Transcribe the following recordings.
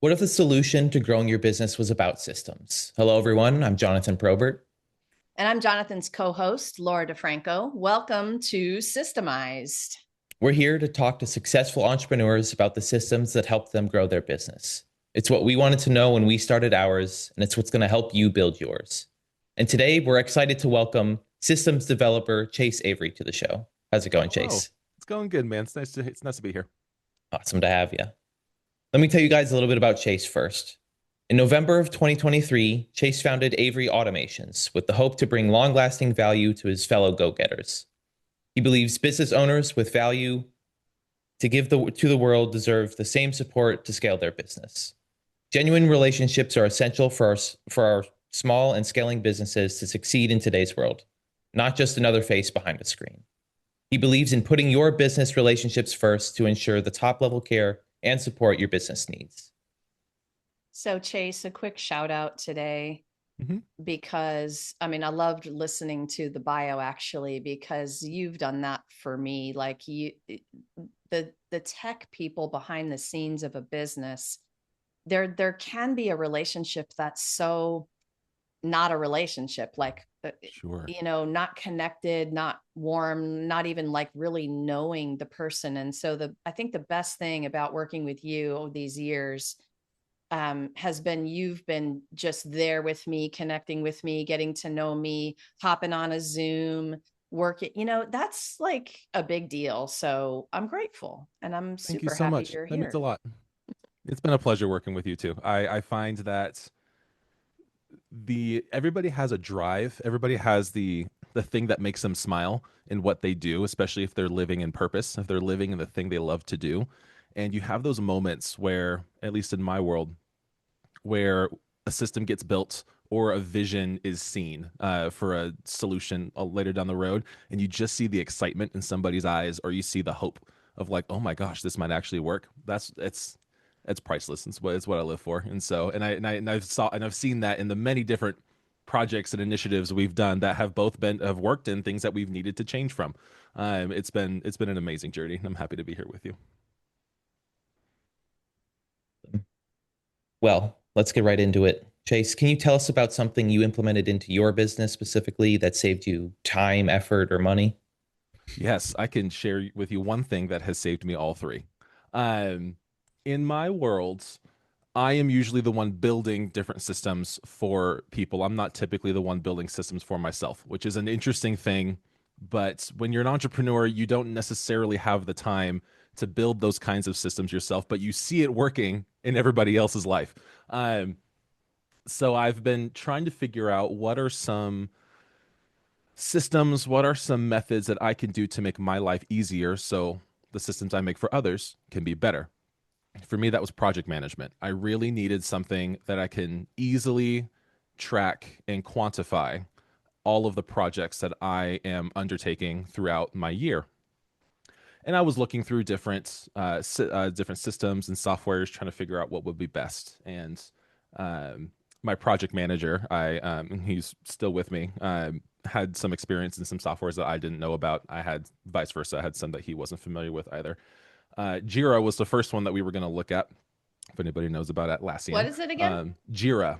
What if the solution to growing your business was about systems? Hello, everyone. I'm Jonathan Probert. And I'm Jonathan's co-host, Laura DeFranco. Welcome to Systemized. We're here to talk to successful entrepreneurs about the systems that help them grow their business. It's what we wanted to know when we started ours, and it's what's going to help you build yours. And today, we're excited to welcome systems developer Chase Avery to the show. How's it going, Hello. Chase? It's going good, man. It's nice to be here. Awesome to have you. Let me tell you guys a little bit about Chase first. In November of 2023, Chase founded Avery Automations with the hope to bring long-lasting value to his fellow go-getters. He believes business owners with value to give to the world deserve the same support to scale their business. Genuine relationships are essential for our small and scaling businesses to succeed in today's world, not just another face behind a screen. He believes in putting your business relationships first to ensure the top-level care and support your business needs. So, Chase, a quick shout out today because I loved listening to the bio actually, because you've done that for me. Like the tech people behind the scenes of a business, there can be a relationship that's so not a relationship, like Sure. not connected, not warm, not even like really knowing the person. And so I think the best thing about working with you over these years has been you've been just there with me, connecting with me, getting to know me, hopping on a Zoom, working. That's like a big deal. So I'm grateful and I'm Thank you super so happy much. you're That means a here. lot. It's been a pleasure working with you too. I find that the everybody has a drive. Everybody has the thing that makes them smile in what they do, especially if they're living in purpose, if they're living in the thing they love to do. And you have those moments where, at least in my world, where a system gets built or a vision is seen for a solution later down the road, and you just see the excitement in somebody's eyes, or you see the hope of like, oh my gosh, this might actually work. It's priceless. It's what I live for. And so, and I've seen that in the many different projects and initiatives we've done that have worked in things that we've needed to change from. It's been an amazing journey. I'm happy to be here with you. Well, let's get right into it. Chase, can you tell us about something you implemented into your business specifically that saved you time, effort, or money? Yes, I can share with you one thing that has saved me all three. Um, in my world, I am usually the one building different systems for people. I'm not typically the one building systems for myself, which is an interesting thing. But when you're an entrepreneur, you don't necessarily have the time to build those kinds of systems yourself, but you see it working in everybody else's life. Um, so I've been trying to figure out what are some systems, what are some methods that I can do to make my life easier so the systems I make for others can be better. For me, that was project management. I really needed something that I can easily track and quantify all of the projects that I am undertaking throughout my year. And I was looking through different systems and softwares, trying to figure out what would be best. And um, my project manager, he's still with me, had some experience in some softwares that I didn't know about. I had vice versa. I had some that he wasn't familiar with either. Jira was the first one that we were going to look at. If anybody knows about What Atlassian, is it again? Jira,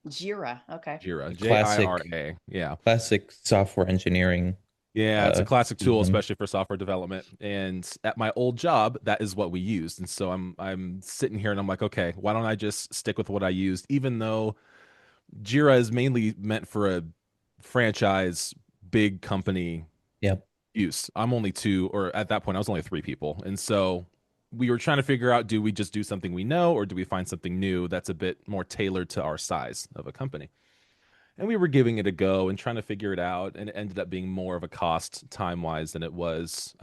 Jira. Okay. Jira, Classic, Jira. Yeah, classic software engineering. yeah, it's a classic tool, Mhm. especially for software development. And at my old job, that is what we used. And so I'm sitting here and I'm like, okay, why don't I just stick with what I used, even though Jira is mainly meant for a franchise, big company Yep. use. I'm only two, or at that point, I was only three people. And so we were trying to figure out, do we just do something we know, or do we find something new that's a bit more tailored to our size of a company? And we were giving it a go and trying to figure it out, and it ended up being more of a cost time wise than it was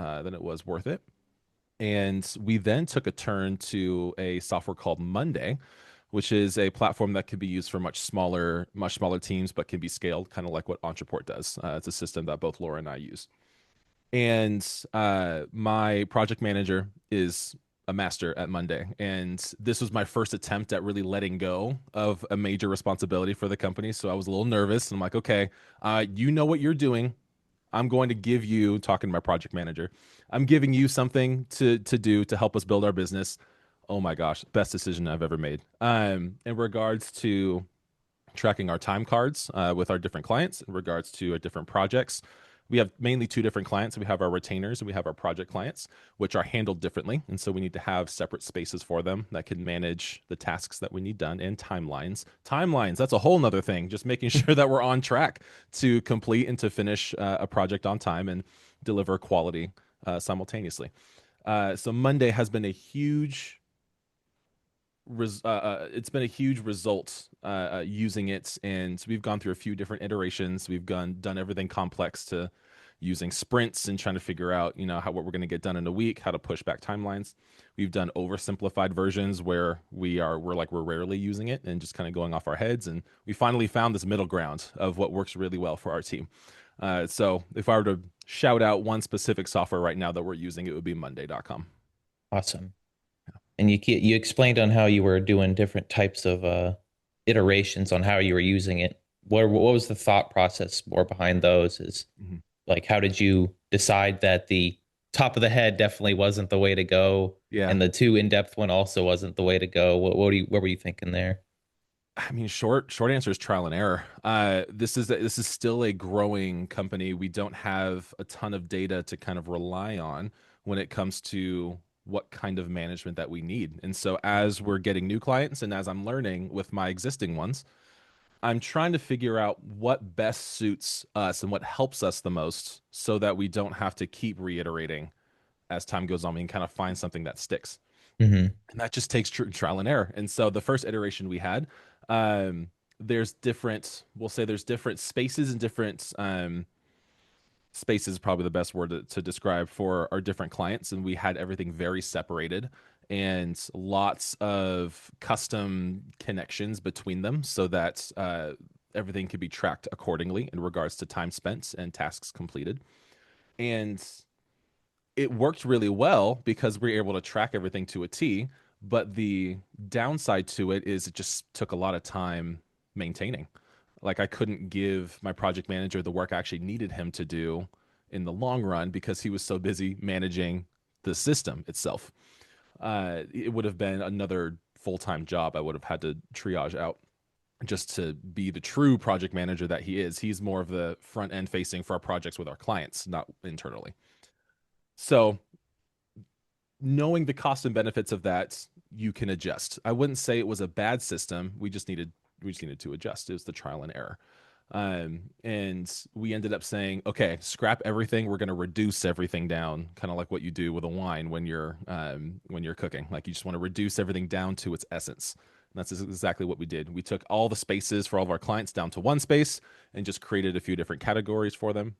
worth it. And we then took a turn to a software called Monday, which is a platform that can be used for much smaller teams, but can be scaled, kind of like what Entreport does. It's a system that both Laura and I use. And my project manager is a master at Monday, and this was my first attempt at really letting go of a major responsibility for the company. So I was a little nervous, and I'm like, okay, you know what you're doing. I'm going to give you, talking to my project manager, I'm giving you something to do to help us build our business. Oh my gosh, best decision I've ever made. In regards to tracking our time cards with our different clients, in regards to our different projects, we have mainly two different clients. We have our retainers and we have our project clients, which are handled differently. And so we need to have separate spaces for them that can manage the tasks that we need done, and timelines. Timelines, that's a whole nother thing, just making sure that we're on track to complete and to finish a project on time and deliver quality simultaneously. So Monday has been a huge it's been a huge result using it, and we've gone through a few different iterations. We've done everything complex to using sprints and trying to figure out, what we're going to get done in a week, how to push back timelines. We've done oversimplified versions where we're rarely using it and just kind of going off our heads, and we finally found this middle ground of what works really well for our team. So if I were to shout out one specific software right now that we're using, it would be Monday.com. Awesome. And you explained on how you were doing different types of iterations on how you were using it. What was the thought process more behind those? Is like, how did you decide that the top of the head definitely wasn't the way to go, and the too in-depth one also wasn't the way to go? What were you thinking there? I mean, short answer is trial and error. This is still a growing company. We don't have a ton of data to kind of rely on when it comes to what kind of management that we need. And so as we're getting new clients and as I'm learning with my existing ones, I'm trying to figure out what best suits us and what helps us the most so that we don't have to keep reiterating as time goes on. We can kind of find something that sticks. And that just takes trial and error. And so the first iteration we had, there's different spaces and different space is probably the best word to describe for our different clients. And we had everything very separated and lots of custom connections between them so that everything could be tracked accordingly in regards to time spent and tasks completed. And it worked really well because we were able to track everything to a T. But the downside to it is it just took a lot of time maintaining. Like, I couldn't give my project manager the work I actually needed him to do in the long run because he was so busy managing the system itself. It would have been another full-time job I would have had to triage out just to be the true project manager that he is. He's more of the front end facing for our projects with our clients, not internally. So knowing the cost and benefits of that, you can adjust. I wouldn't say it was a bad system. We just needed to adjust. It was the trial and error. And we ended up saying, okay, scrap everything. We're going to reduce everything down, kind of like what you do with a wine when you're cooking. Like, you just want to reduce everything down to its essence. And that's exactly what we did. We took all the spaces for all of our clients down to one space and just created a few different categories for them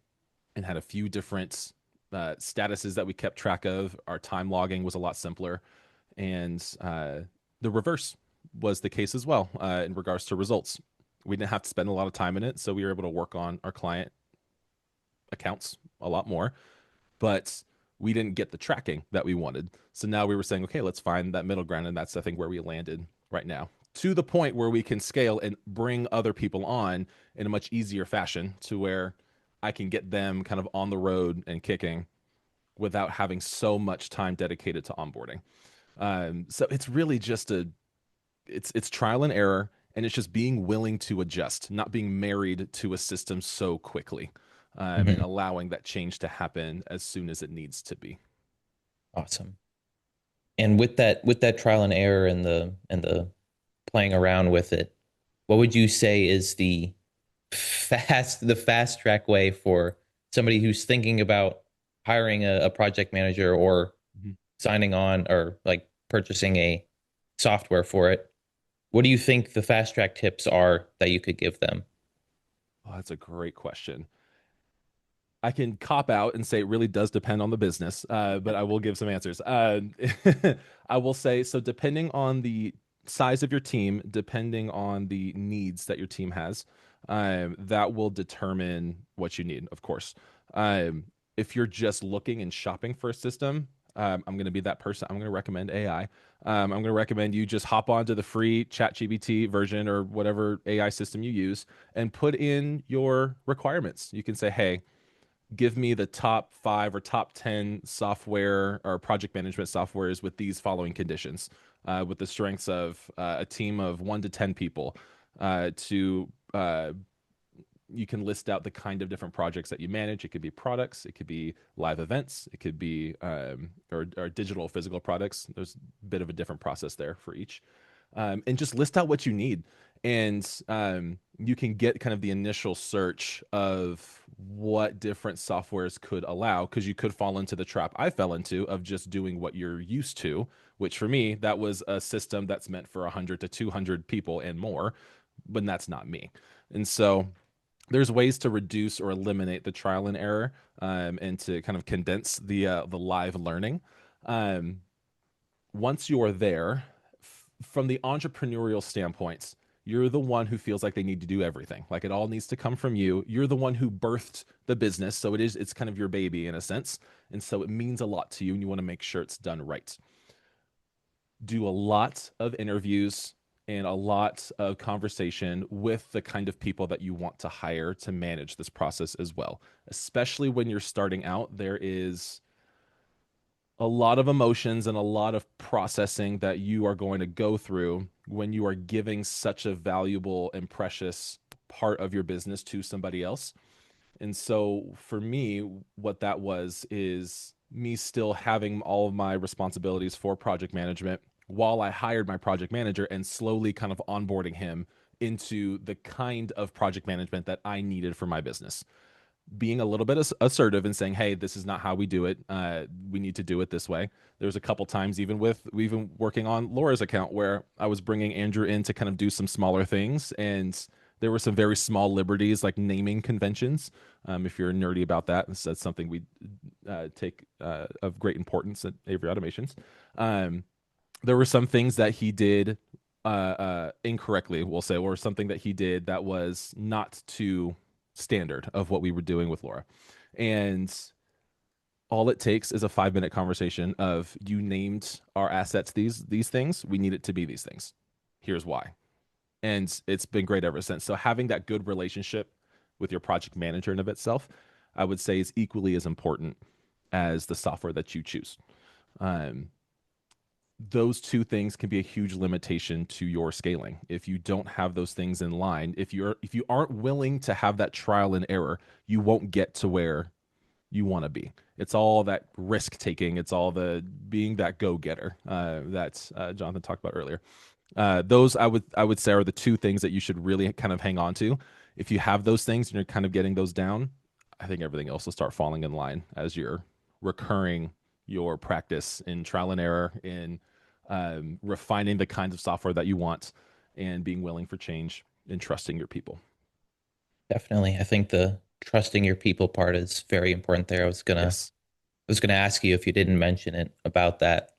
and had a few different statuses that we kept track of. Our time logging was a lot simpler. And the reverse was the case as well in regards to results. We didn't have to spend a lot of time in it, so we were able to work on our client accounts a lot more, but we didn't get the tracking that we wanted. So now we were saying, okay, let's find that middle ground, and that's, I think, where we landed right now, to the point where we can scale and bring other people on in a much easier fashion to where I can get them kind of on the road and kicking without having so much time dedicated to onboarding. So it's really just it's trial and error, and it's just being willing to adjust, not being married to a system so quickly, and allowing that change to happen as soon as it needs to be. Awesome. And with that trial and error and the playing around with it, what would you say is the fast track way for somebody who's thinking about hiring a project manager or signing on or like purchasing a software for it? What do you think the fast track tips are that you could give them? Oh, that's a great question. I can cop out and say it really does depend on the business, but I will give some answers. I will say, so depending on the size of your team, depending on the needs that your team has, that will determine what you need, of course. If you're just looking and shopping for a system, I'm going to be that person. I'm going to recommend AI. I'm going to recommend you just hop onto the free ChatGPT version or whatever AI system you use and put in your requirements. You can say, hey, give me the top 5 or top 10 software or project management softwares with these following conditions, with the strengths of a team of 1 to 10 people, to you can list out the kind of different projects that you manage. It could be products, it could be live events, it could be or digital physical products. There's a bit of a different process there for each. And just list out what you need. And you can get kind of the initial search of what different softwares could allow, because you could fall into the trap I fell into of just doing what you're used to, which for me, that was a system that's meant for 100 to 200 people and more, but that's not me. And so there's ways to reduce or eliminate the trial and error, and to kind of condense the live learning. Once you're there, from the entrepreneurial standpoint, you're the one who feels like they need to do everything. Like it all needs to come from you. You're the one who birthed the business, so it's kind of your baby in a sense, and so it means a lot to you, and you want to make sure it's done right. Do a lot of interviews and a lot of conversation with the kind of people that you want to hire to manage this process as well. Especially when you're starting out, there is a lot of emotions and a lot of processing that you are going to go through when you are giving such a valuable and precious part of your business to somebody else. And so for me, what that was is me still having all of my responsibilities for project management while I hired my project manager and slowly kind of onboarding him into the kind of project management that I needed for my business. Being a little bit assertive and saying, hey, this is not how we do it. We need to do it this way. There's a couple times, even working on Laura's account, where I was bringing Andrew in to kind of do some smaller things. And there were some very small liberties, like naming conventions. If you're nerdy about that, that's something we take of great importance at Avery Automations. There were some things that he did incorrectly, we'll say, or something that he did that was not too standard of what we were doing with Laura. And all it takes is a 5-minute conversation of, you named our assets these things, we need it to be these things. Here's why. And it's been great ever since. So having that good relationship with your project manager in of itself, I would say, is equally as important as the software that you choose. Those two things can be a huge limitation to your scaling. If you don't have those things in line, if you aren't willing to have that trial and error, you won't get to where you want to be. It's all that risk taking. It's all the being that go-getter that Jonathan talked about earlier. Those I would say are the two things that you should really kind of hang on to. If you have those things and you're kind of getting those down, I think everything else will start falling in line as you're recurring your practice in trial and error, in refining the kinds of software that you want, and being willing for change and trusting your people. Definitely. I think the trusting your people part is very important there. Yes. I was gonna ask you if you didn't mention it about that,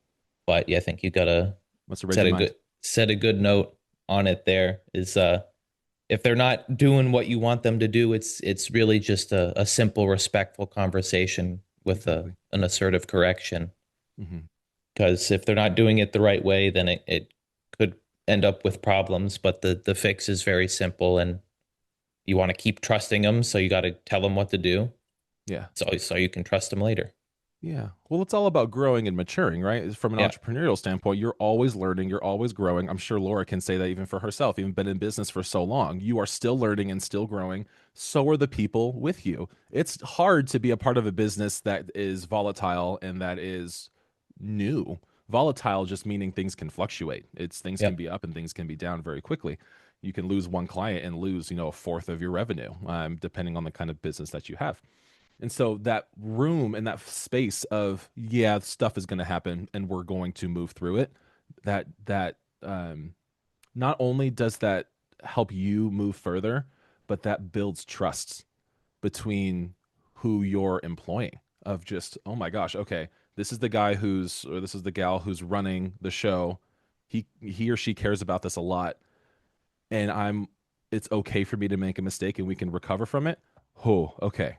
but yeah, I think you gotta Must have read your mind. set a good note on it there. Is if they're not doing what you want them to do, it's really just a simple, respectful conversation with Exactly. an assertive correction. Mm-hmm. Because if they're not doing it the right way, then it could end up with problems. But the fix is very simple, and you want to keep trusting them, so you got to tell them what to do. Yeah. So you can trust them later. Yeah. Well, it's all about growing and maturing, right? From an Yeah. entrepreneurial standpoint, you're always learning, you're always growing. I'm sure Laura can say that even for herself, even been in business for so long. You are still learning and still growing. So are the people with you. It's hard to be a part of a business that is volatile and that is new. Volatile just meaning things can fluctuate. Things can Yep. be up and things can be down very quickly. You can lose one client and lose, a fourth of your revenue, depending on the kind of business that you have. And so that room and that space of, yeah, stuff is going to happen and we're going to move through it. That not only does that help you move further, but that builds trust between who you're employing, of just, oh my gosh, okay, this is the guy or this is the gal who's running the show. He or she cares about this a lot, and it's okay for me to make a mistake and we can recover from it. Oh, okay.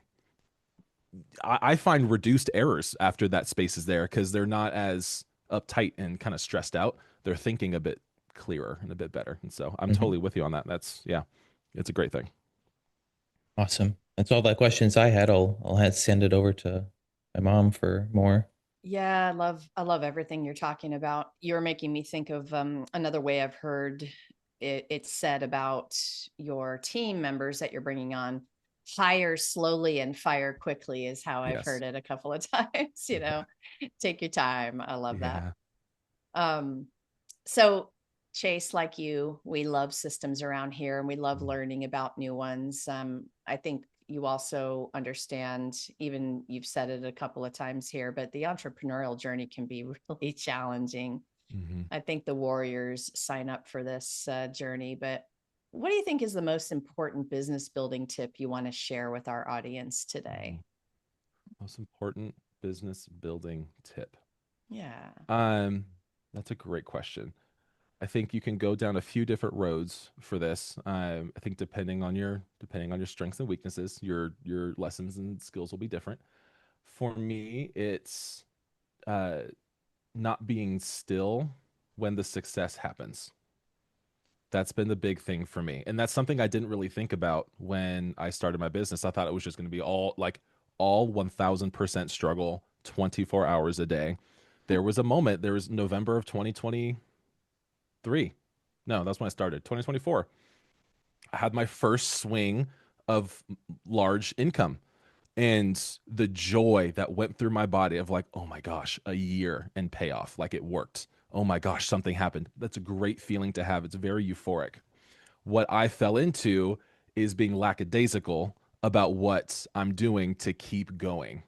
I find reduced errors after that space is there, because they're not as uptight and kind of stressed out. They're thinking a bit clearer and a bit better. And so I'm Mhm. totally with you on that. Yeah, it's a great thing. Awesome. That's all the questions I had. I'll send it over to my mom for more. Yeah, I love everything you're talking about. You're making me think of another way I've heard it said about your team members that you're bringing on. Hire slowly and fire quickly is how I've Yes. heard it a couple of times. Take your time. I love that. Yeah. Um, so Chase, like you, we love systems around here and we love Mhm. learning about new ones. I think you also understand, even you've said it a couple of times here, but the entrepreneurial journey can be really challenging. Mhm. I think the warriors sign up for this journey, but what do you think is the most important business building tip you want to share with our audience today? Mhm. Most important business building tip. Yeah. Um, that's a great question. I think you can go down a few different roads for this. I think depending on your strengths and weaknesses, your lessons and skills will be different. For me, it's uh, not being still when the success happens. That's been the big thing for me. And that's something I didn't really think about when I started my business. I thought it was just going to be all 1000% struggle 24 hours a day. There was a moment, there was November of 2023. No, that's when I started. 2024. I had my first swing of large income and the joy that went through my body of like, oh my gosh, a year and payoff, like it worked. Oh my gosh, something happened. That's a great feeling to have. It's very euphoric. What I fell into is being lackadaisical about what I'm doing to keep going.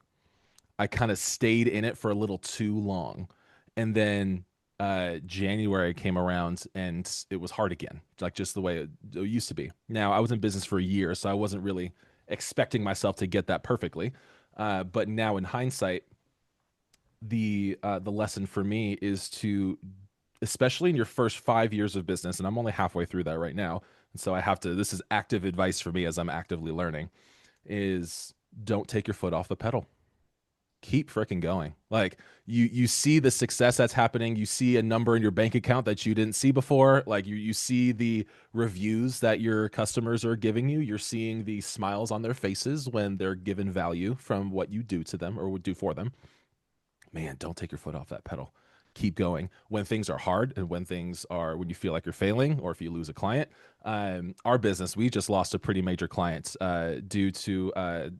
I kind of stayed in it for a little too long. And then January came around and it was hard again, like just the way it used to be. Now, I was in business for a year, so I wasn't really expecting myself to get that perfectly. But now, in hindsight, the lesson for me is to, especially in your first 5 years of business, and I'm only halfway through that right now, and so I have to. This is active advice for me as I'm actively learning. Is don't take your foot off the pedal, keep freaking going. Like you see the success that's happening, you see a number in your bank account that you didn't see before, like you see the reviews that your customers are giving you, you're seeing the smiles on their faces when they're given value from what you do to them or would do for them. Man, don't take your foot off that pedal. Keep going when things are hard and when you feel like you're failing or if you lose a client. Our business, we just lost a pretty major client due to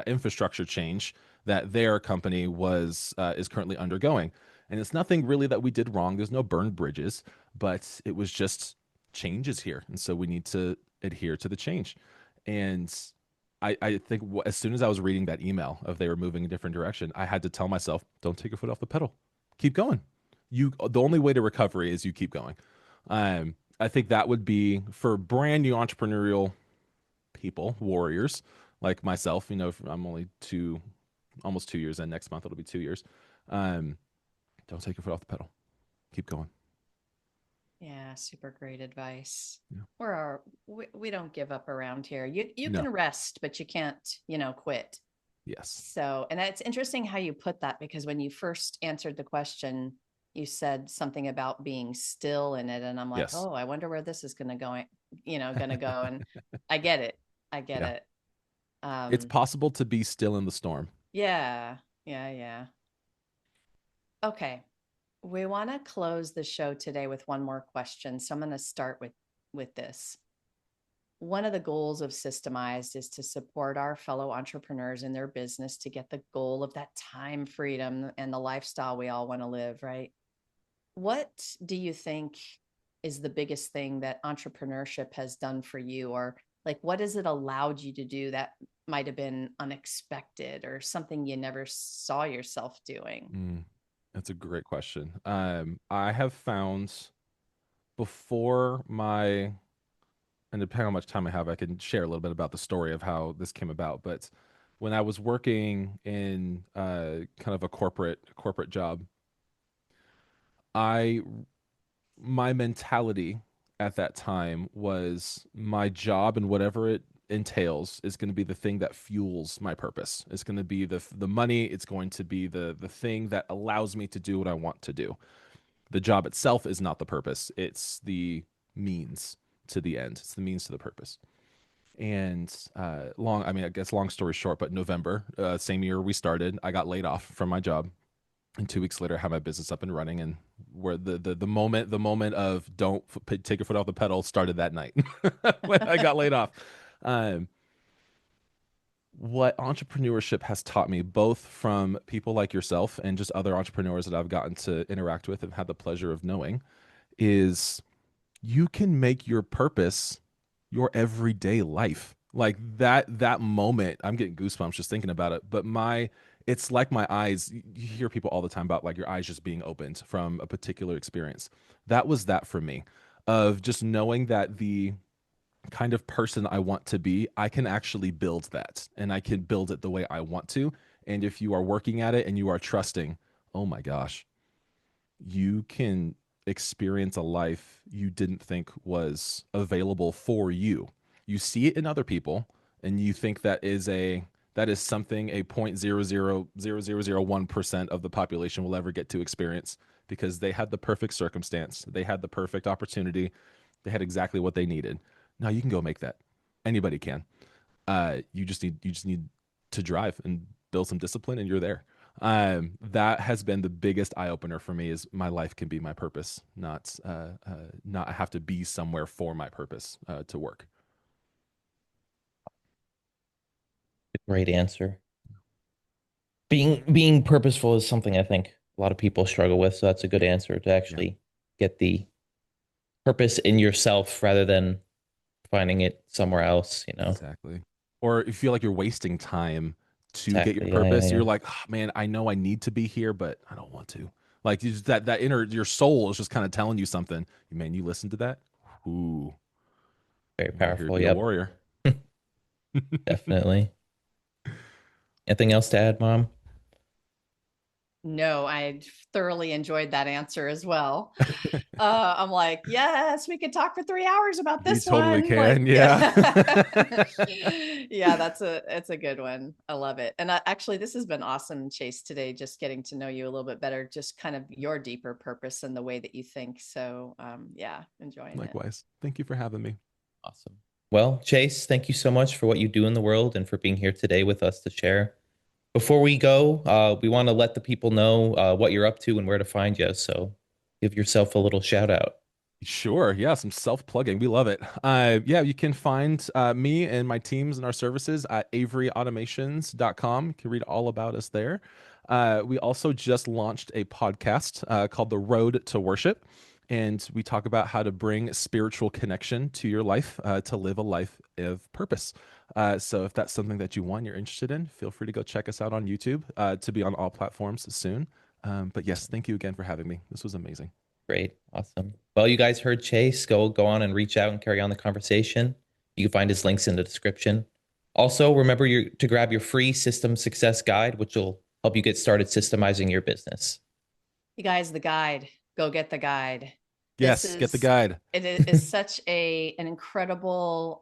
infrastructure change that their company was is currently undergoing. And it's nothing really that we did wrong. There's no burned bridges, but it was just changes here, and so we need to adhere to the change. And I think as soon as I was reading that email of they were moving a different direction, I had to tell myself, don't take your foot off the pedal. Keep going. The only way to recovery is you keep going. I think that would be for brand new entrepreneurial people, warriors like myself. I'm only almost 2 years in. Next month it'll be 2 years. Um, don't take your foot off the pedal. Keep going. Yeah, super great advice. Yeah. We don't give up around here. You No. can rest, but you can't, quit. Yes. So, and it's interesting how you put that because when you first answered the question, you said something about being still in it, and I'm like, Yes. oh, I wonder where this is going to go. And I get it. I get Yeah. it. It's Um, possible to be still in the storm. yeah, yeah. Okay. We want to close the show today with one more question. So I'm going to start with this. One of the goals of Systemized is to support our fellow entrepreneurs in their business to get the goal of that time freedom and the lifestyle we all want to live, right? What do you think is the biggest thing that entrepreneurship has done for you? Or like, what has it allowed you to do that might have been unexpected or something you never saw yourself doing? Mm, that's a great question. I have found before my, and depending on how much time I have, I can share a little bit about the story of how this came about. But when I was working in kind of a corporate job, I my mentality at that time was my job and whatever it entails is going to be the thing that fuels my purpose. It's going to be the money. It's going to be the thing that allows me to do what I want to do. The job itself is not the purpose. It's the means to the end. It's the means to the purpose. And I guess long story short, but November, same year we started, I got laid off from my job. And 2 weeks later, I had my business up and running. And where the moment of don't take your foot off the pedal started that night when I got laid off. Um, what entrepreneurship has taught me, both from people like yourself and just other entrepreneurs that I've gotten to interact with and had the pleasure of knowing, is you can make your purpose your everyday life. Like that moment, I'm getting goosebumps just thinking about it. But it's like my eyes, you hear people all the time about like your eyes just being opened from a particular experience. That was that for me, of just knowing that the kind of person I want to be, I can actually build that, and I can build it the way I want to. And if you are working at it and you are trusting, oh my gosh, you can experience a life you didn't think was available for you. You see it in other people, and you think that is something a 0.000001% of the population will ever get to experience, because they had the perfect circumstance, they had the perfect opportunity, they had exactly what they needed. Now you can go make that. Anybody can. You just need to drive and build some discipline, and you're there. That has been the biggest eye opener for me, is my life can be my purpose, not have to be somewhere for my purpose to work. Great answer. Being purposeful is something I think a lot of people struggle with. So that's a good answer, to actually get the purpose in yourself rather than finding it somewhere else, Exactly. Or you feel like you're wasting time to get your Exactly. purpose. Yeah. You're like, oh, man, I know I need to be here, but I don't want to. Like that inner, your soul is just kind of telling you something. Man, you listen to that? Ooh, Very you're here to powerful. be a Yep. warrior. Definitely. Anything else to add, Mom? No, I thoroughly enjoyed that answer as well. I'm like, yes, we could talk for 3 hours about We this totally one. Like, can. Yeah. yeah, it's a good one. I love it. And actually, this has been awesome, Chase, today, just getting to know you a little bit better, just kind of your deeper purpose and the way that you think. So, yeah, enjoying it. Likewise. Thank you for having me. Awesome. Well, Chase, thank you so much for what you do in the world and for being here today with us to share. Before we go, we want to let the people know what you're up to and where to find you. So give yourself a little shout out. Sure. Yeah. Some self-plugging. We love it. Yeah, you can find me and my teams and our services at averyautomations.com. You can read all about us there. We also just launched a podcast called The Road to Worship. And we talk about how to bring spiritual connection to your life to live a life of purpose. So if that's something that you want, you're interested in, feel free to go check us out on YouTube, to be on all platforms soon. But yes, thank you again for having me. This was amazing. Great. Awesome. Well, you guys heard Chase. Go on and reach out and carry on the conversation. You can find his links in the description. Also, remember to grab your free system success guide, which will help you get started systemizing your business. You guys, the guide, go get the guide. Yes, get the guide. It is such an incredible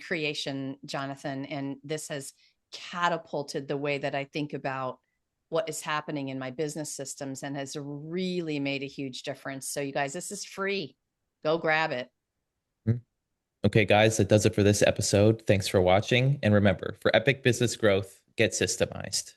creation, Jonathan. And this has catapulted the way that I think about what is happening in my business systems and has really made a huge difference. So you guys, this is free. Go grab it. Okay, guys, that does it for this episode. Thanks for watching. And remember, for epic business growth, get systemized.